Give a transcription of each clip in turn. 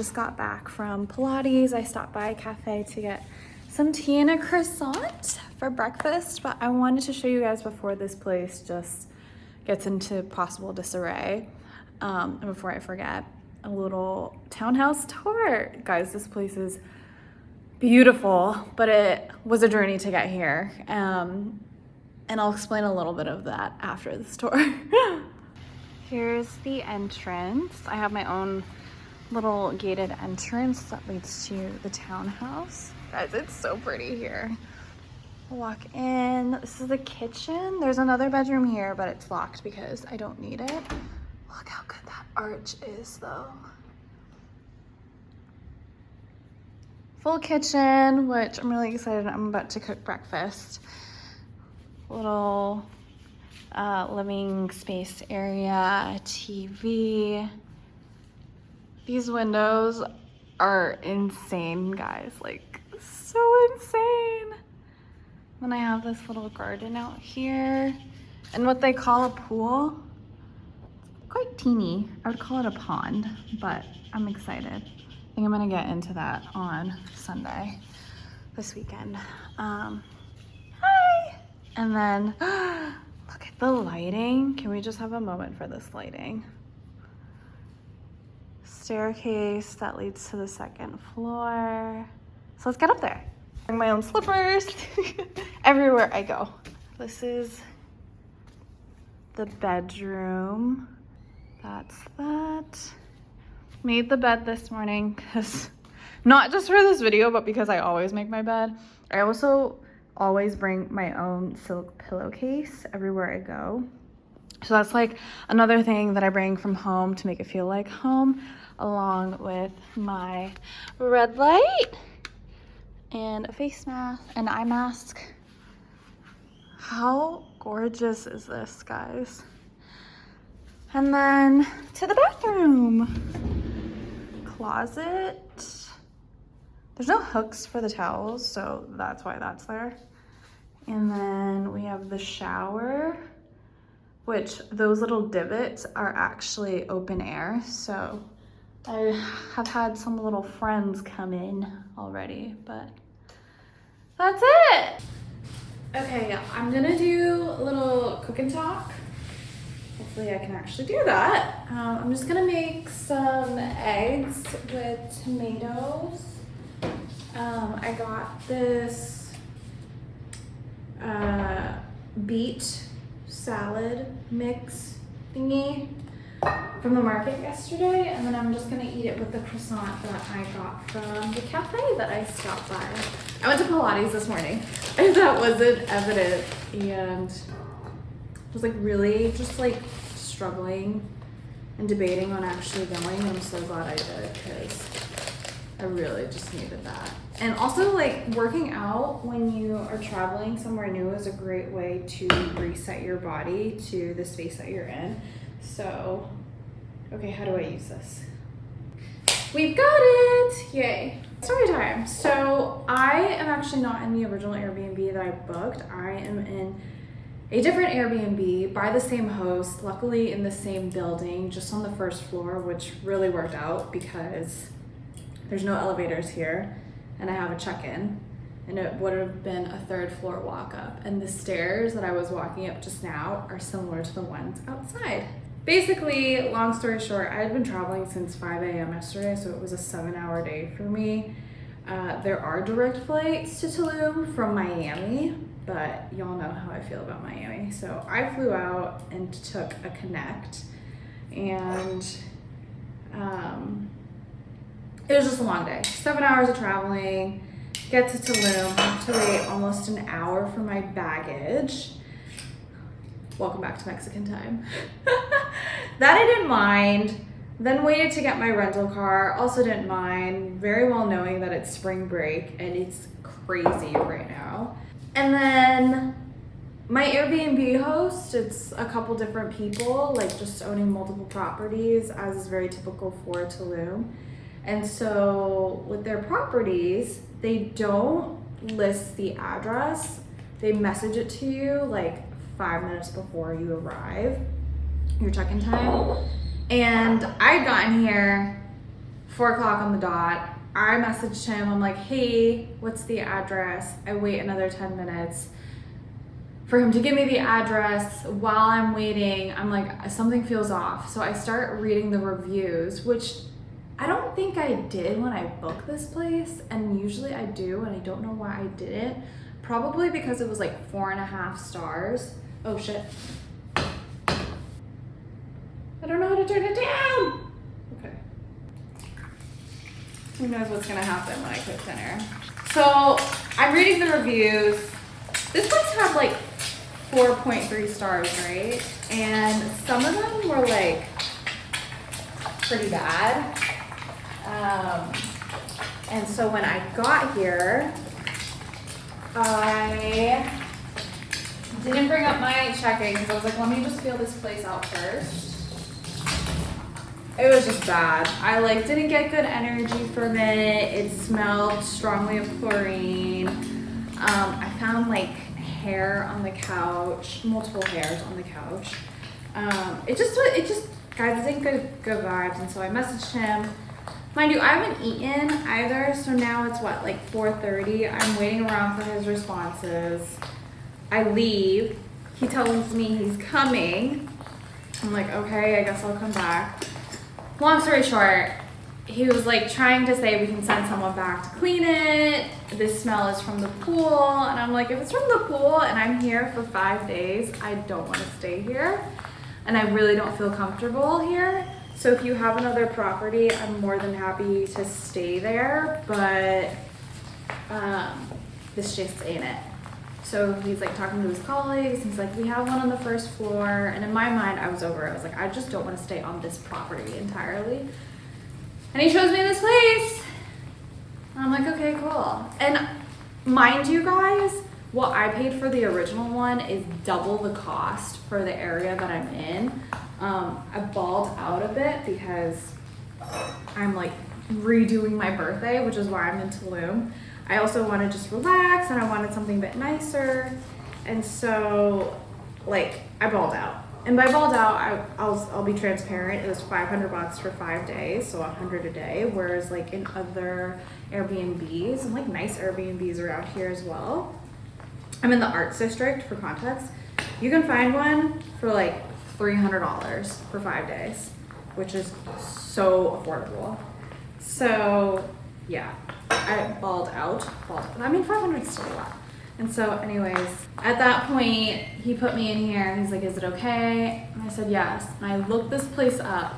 just got back from Pilates. I stopped by a cafe to get some tea and a croissant for breakfast, but I wanted to show you guys before this place just gets into possible disarray. And before I forget, a little townhouse tour. Guys, this place is beautiful, but it was a journey to get here. And I'll explain a little bit of that after this tour. Here's the entrance. I have my own little gated entrance that leads to the townhouse. Guys, it's so pretty here. Walk in. This is the kitchen. There's another bedroom here, but it's locked because I don't need it. Look how good that arch is, though. Full kitchen, which I'm really excited. I'm about to cook breakfast. Little living space area, TV. These windows are insane, guys. Like, so insane. Then I have this little garden out here. And what they call a pool, quite teeny. I would call it a pond, but I'm excited. I think I'm gonna get into that on Sunday, this weekend. Hi! And then, look at the lighting. Can we just have a moment for this lighting? Staircase that leads to the second floor. So let's get up there. Bring my own slippers everywhere I go. This is the bedroom. That's that. Made the bed this morning because, not just for this video, but because I always make my bed. I also always bring my own silk pillowcase everywhere I go. So that's like another thing that I bring from home to make it feel like home, along with my red light and a face mask, an eye mask. How gorgeous is this, guys? And then to the bathroom. Closet. There's no hooks for the towels, so that's why that's there. And then we have the shower, which those little divots are actually open air. So I have had some little friends come in already, but that's it. Okay, I'm gonna do a little cook and talk. Hopefully I can actually do that. I'm just gonna make some eggs with tomatoes. I got this beet salad mix thingy from the market yesterday, and then I'm just gonna eat it with the croissant that I got from the cafe that I stopped by. I went to Pilates this morning, and that wasn't evident, and was like really just like struggling and debating on actually going, and I'm so glad I did because I really just needed that. And also, like, working out when you are traveling somewhere new is a great way to reset your body to the space that you're in. So, okay, how do I use this? We've got it! Yay. Story time. So, I am actually not in the original Airbnb that I booked. I am in a different Airbnb by the same host, luckily in the same building, just on the first floor, which really worked out because there's no elevators here, and I have a check-in, and it would have been a third floor walk up. And the stairs that I was walking up just now are similar to the ones outside. Basically, long story short, I had been traveling since 5 a.m. yesterday, so it was a 7-hour day for me. There are direct flights to Tulum from Miami, but y'all know how I feel about Miami. So I flew out and took a Connect, and it was just a long day. 7 hours of traveling, get to Tulum, have to wait almost an hour for my baggage. Welcome back to Mexican time. That I didn't mind. Then waited to get my rental car, also didn't mind, very well knowing that it's spring break and it's crazy right now. And then my Airbnb host, it's a couple different people, like just owning multiple properties, as is very typical for Tulum. And so with their properties, they don't list the address. They message it to you like 5 minutes before you arrive, your check-in time. And I'd gotten here 4 o'clock on the dot. I messaged him, I'm like, hey, what's the address? I wait another 10 minutes for him to give me the address. While I'm waiting, I'm like, something feels off. So I start reading the reviews, which I don't think I did when I booked this place, and usually I do, and I don't know why I didn't. Probably because it was like 4.5 stars. Oh shit. I don't know how to turn it down. Okay. Who knows what's gonna happen when I cook dinner. So I'm reading the reviews. This place had like 4.3 stars, right? And some of them were like pretty bad. And so when I got here, I didn't bring up my check-in because I was like, let me just feel this place out first. It was just bad. I like didn't get good energy from it. It smelled strongly of chlorine. I found like hair on the couch, multiple hairs on the couch. It just guys, it didn't good vibes, and so I messaged him. Mind you, I haven't eaten either, so now it's what, like 4:30. I'm waiting around for his responses. I leave. He tells me he's coming. I'm like, okay, I guess I'll come back. Long story short, he was like trying to say we can send someone back to clean it. This smell is from the pool. And I'm like, if it's from the pool and I'm here for 5 days, I don't want to stay here. And I really don't feel comfortable here. So if you have another property, I'm more than happy to stay there, but this just ain't it. So he's like talking to his colleagues. He's like, we have one on the first floor. And in my mind, I was over it. I was like, I just don't want to stay on this property entirely. And he shows me this place. And I'm like, okay, cool. And mind you guys, what I paid for the original one is double the cost for the area that I'm in. I balled out a bit because I'm like redoing my birthday, which is why I'm in Tulum. I also want to just relax and I wanted something a bit nicer. And so like I balled out. And by balled out, I'll be transparent. It was $500 for 5 days, so $100 a day. Whereas like in other Airbnbs, and like nice Airbnbs around here as well. I'm in the Arts District, for context. You can find one for like $300 for 5 days, which is so affordable. So yeah, I balled out. I mean, 500 is still a lot. And so anyways, at that point, he put me in here and he's like, is it okay? And I said, yes. And I looked this place up.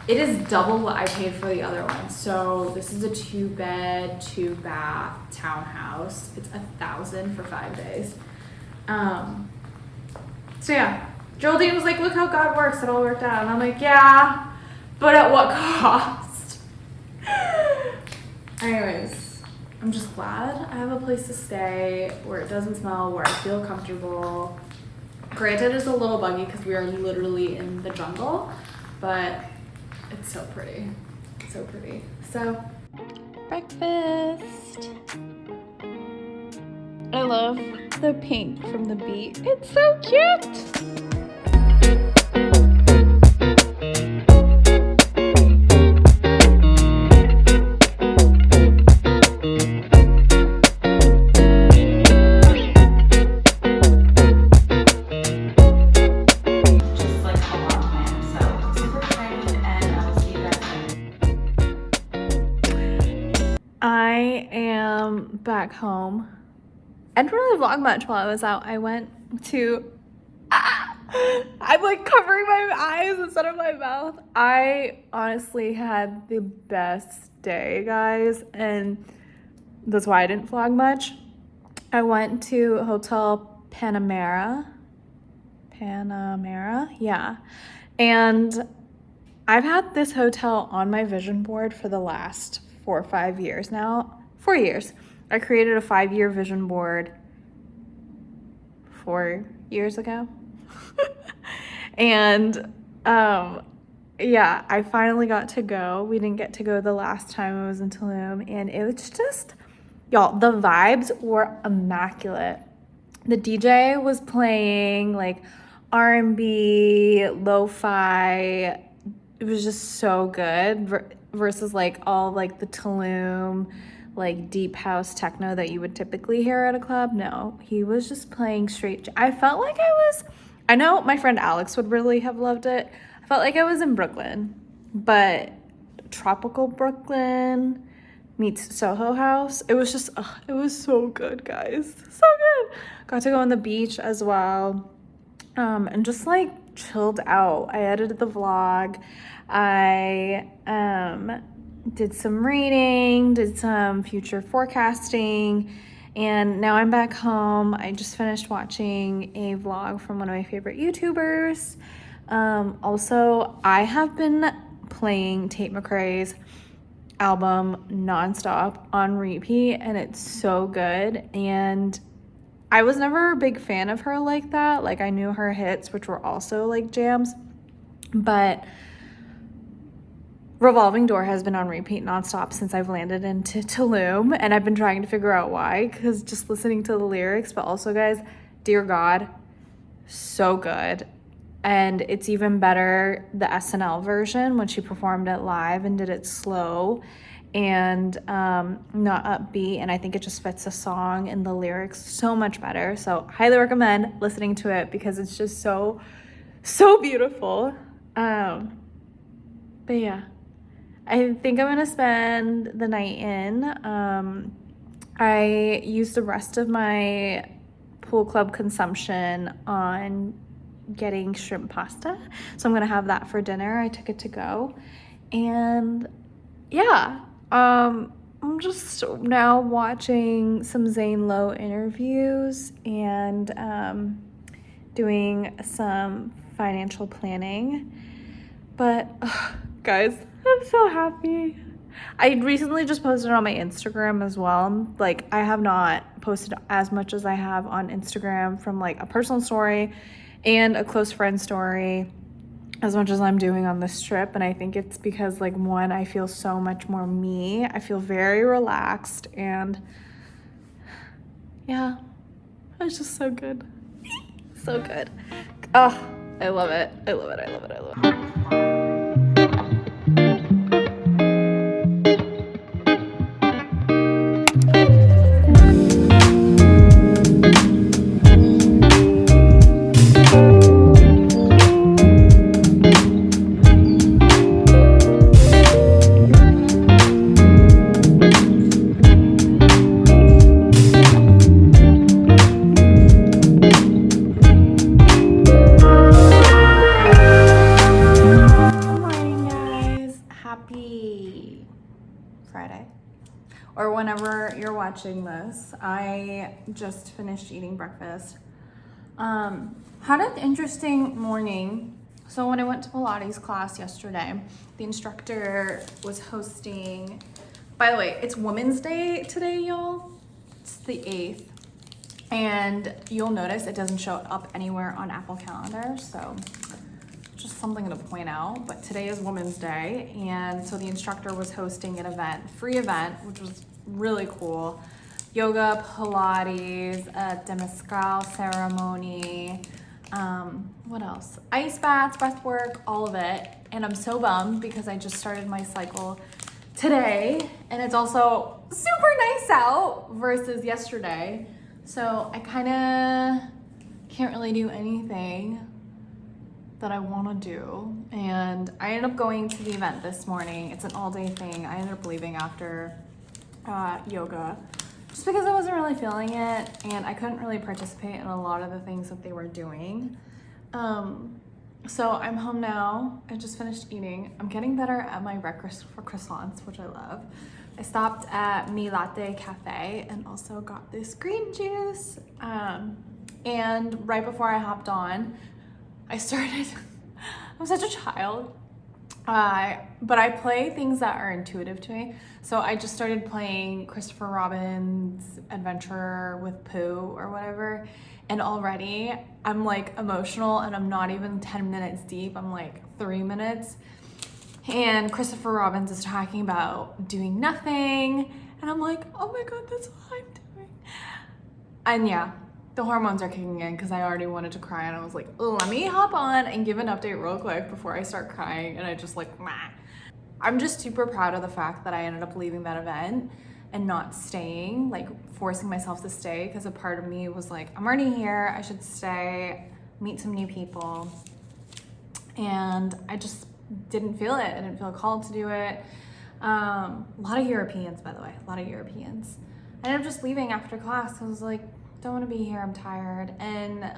It is double what I paid for the other one. So this is a 2-bed, 2-bath townhouse. It's $1,000 for 5 days. So yeah, Geraldine was like, look how God works. It all worked out. And I'm like, yeah, but at what cost? Anyways. I'm just glad I have a place to stay where it doesn't smell, where I feel comfortable. Granted, it's a little buggy because we are literally in the jungle, but it's so pretty. So pretty. So, breakfast. I love the pink from the beet. It's so cute. Back home. I didn't really vlog much while I was out. I went to I'm like covering my eyes instead of my mouth. I honestly had the best day, guys, and that's why I didn't vlog much. I went to Hotel Panamera, yeah, and I've had this hotel on my vision board for the last 4 or 5 years now. 4 years. I created a 5-year vision board 4 years ago. And yeah, I finally got to go. We didn't get to go the last time I was in Tulum, and it was just, y'all, the vibes were immaculate. The DJ was playing like R&B, lo-fi. It was just so good. versus like all like the Tulum, like deep house techno that you would typically hear at a club. No, he was just playing straight. I felt like I know my friend Alex would really have loved it. I felt like I was in Brooklyn, but tropical Brooklyn meets Soho House. It was just, it was so good, guys. So good. Got to go on the beach as well. And just like chilled out. I edited the vlog. I did some reading, did some future forecasting, and now I'm back home. I just finished watching a vlog from one of my favorite YouTubers. Also, I have been playing Tate McRae's album nonstop on repeat, and it's so good. And I was never a big fan of her like that. Like, I knew her hits, which were also like jams, but Revolving Door has been on repeat nonstop since I've landed into Tulum, and I've been trying to figure out why, because just listening to the lyrics. But also, guys, dear God, so good. And it's even better the SNL version when she performed it live and did it slow and not upbeat, and I think it just fits the song and the lyrics so much better. So highly recommend listening to it because it's just so beautiful. But yeah, I think I'm gonna spend the night in. I used the rest of my pool club consumption on getting shrimp pasta, so I'm gonna have that for dinner. I took it to go, and yeah, I'm just now watching some Zane Lowe interviews and doing some financial planning. But guys, I'm so happy. I recently just posted on my Instagram as well. Like, I have not posted as much as I have on Instagram from like a personal story and a close friend story as much as I'm doing on this trip. And I think it's because, like, one, I feel so much more me. I feel very relaxed, and yeah, it's just so good. So good. Oh, I love it. I love it. I love it. I love it. Friday, or whenever you're watching this. I just finished eating breakfast. Had an interesting morning. So when I went to Pilates class yesterday, the instructor was hosting, by the way, it's Women's Day today, y'all. It's the 8th. And you'll notice it doesn't show up anywhere on Apple Calendar, so just something to point out. But today is Women's Day, and so the instructor was hosting an event, free event, which was really cool. Yoga, Pilates, a Temazcal ceremony, what else? Ice baths, breath work, all of it. And I'm so bummed because I just started my cycle today, and it's also super nice out versus yesterday. So I kind of can't really do anything that I want to do. And I ended up going to the event this morning. It's an all-day thing. I ended up leaving after yoga just because I wasn't really feeling it, and I couldn't really participate in a lot of the things that they were doing. So I'm home now. I just finished eating. I'm getting better at my breakfast for croissants, which I love. I stopped at Mi Latte Cafe and also got this green juice. And right before I hopped on, I started, I'm such a child, but I play things that are intuitive to me. So I just started playing Christopher Robin's Adventure with Pooh or whatever. And already I'm like emotional, and I'm not even 10 minutes deep. I'm like 3 minutes. And Christopher Robbins is talking about doing nothing. And I'm like, oh my God, that's what I'm doing. And yeah, the hormones are kicking in because I already wanted to cry, and I was like, oh, let me hop on and give an update real quick before I start crying. And I just like, meh. I'm just super proud of the fact that I ended up leaving that event and not staying, like forcing myself to stay, because a part of me was like, I'm already here, I should stay, meet some new people. And I just didn't feel it. I didn't feel called to do it. A lot of Europeans, by the way, a lot of Europeans. I ended up just leaving after class. I was like, don't want to be here, I'm tired. And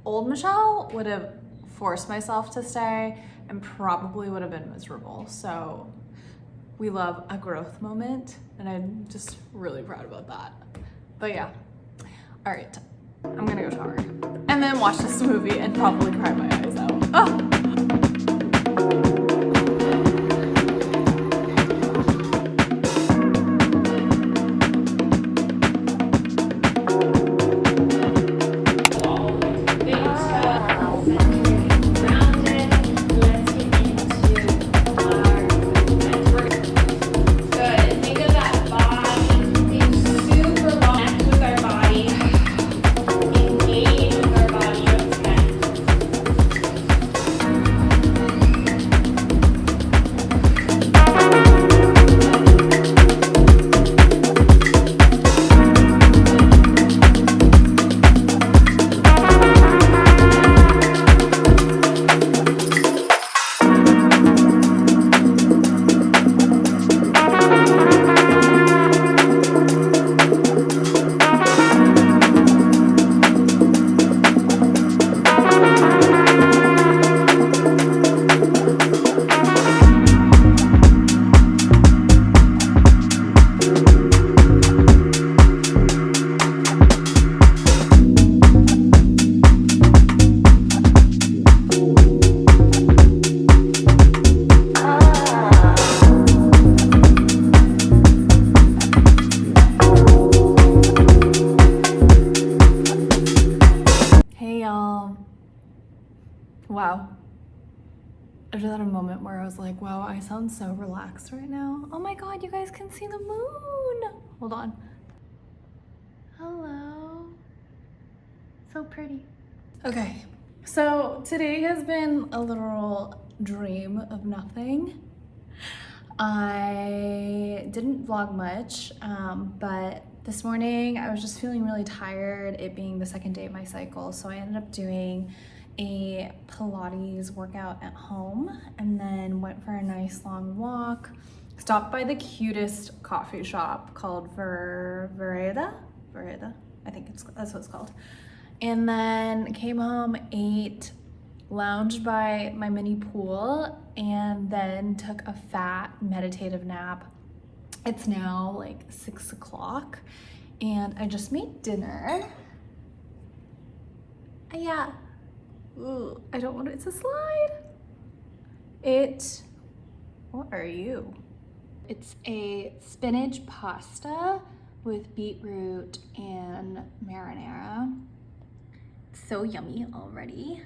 old Michelle would have forced myself to stay and probably would have been miserable. So we love a growth moment, and I'm just really proud about that. But yeah, all right, I'm gonna go shower and then watch this movie and probably cry my eyes out. Oh. Wow. I just had a moment where I was like, wow, I sound so relaxed right now. Oh my God, you guys can see the moon. Hold on. Hello. So pretty. Okay, so today has been a literal dream of nothing. I didn't vlog much, but this morning I was just feeling really tired, it being the second day of my cycle, so I ended up doing a Pilates workout at home and then went for a nice long walk. Stopped by the cutest coffee shop called Vereda, I think that's what it's called. And then came home, ate, lounged by my mini pool, and then took a fat meditative nap. It's now like 6 o'clock and I just made dinner. Yeah. Ooh, I don't want it to slide. What are you? It's a spinach pasta with beetroot and marinara. It's so yummy already.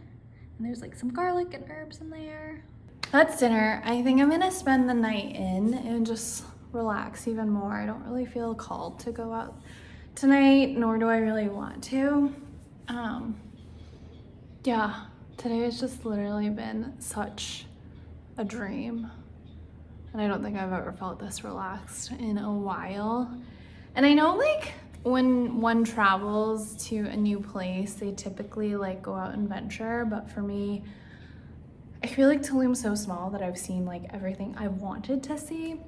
And there's like some garlic and herbs in there. That's dinner. I think I'm gonna spend the night in and just relax even more. I don't really feel called to go out tonight, nor do I really want to. Yeah, today has just literally been such a dream. And I don't think I've ever felt this relaxed in a while. And I know like when one travels to a new place, they typically like go out and venture, but for me, I feel like Tulum's so small that I've seen like everything I wanted to see.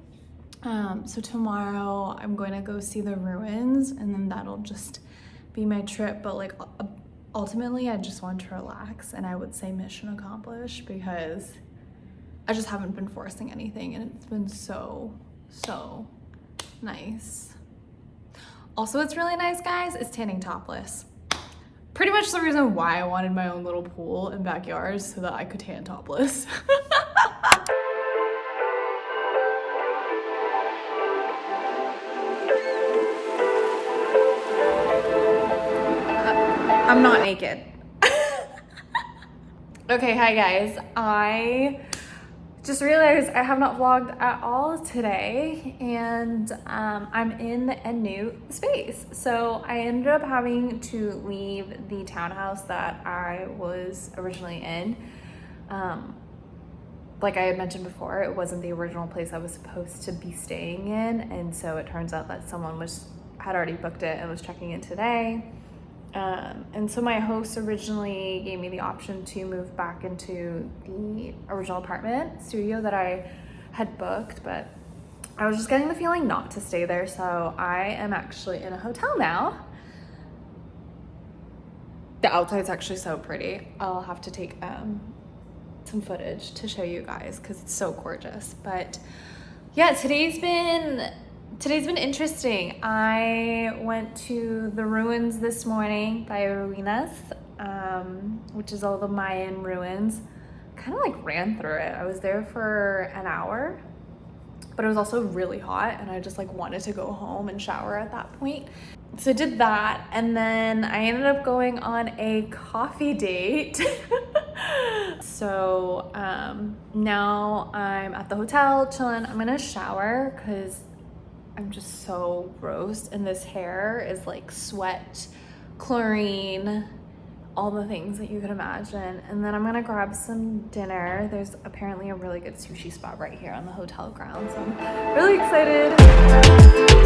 So tomorrow I'm going to go see the ruins and then that'll just be my trip. But like ultimately I just want to relax, and I would say mission accomplished because I just haven't been forcing anything and it's been so nice. Also, what's really nice, guys, is tanning topless. Pretty much the reason why I wanted my own little pool and backyard, so that I could tan topless. I'm not naked. Okay, hi guys. I just realized I have not vlogged at all today, and I'm in a new space. So I ended up having to leave the townhouse that I was originally in. like I had mentioned before, it wasn't the original place I was supposed to be staying in, and so it turns out that someone had already booked it and was checking in today. And so my host originally gave me the option to move back into the original apartment studio that I had booked, but I was just getting the feeling not to stay there, so I am actually in a hotel now. The outside's actually so pretty. I'll have to take some footage to show you guys because it's so gorgeous. But yeah, today's been interesting. I went to the ruins this morning by Ruinas, which is all the Mayan ruins. Kind of like ran through it. I was there for an hour, but it was also really hot and I just like wanted to go home and shower at that point. So I did that, and then I ended up going on a coffee date. So now I'm at the hotel chilling. I'm gonna shower because I'm just so gross, and this hair is like sweat, chlorine, all the things that you could imagine. And then I'm gonna grab some dinner. There's apparently a really good sushi spot right here on the hotel grounds, so I'm really excited.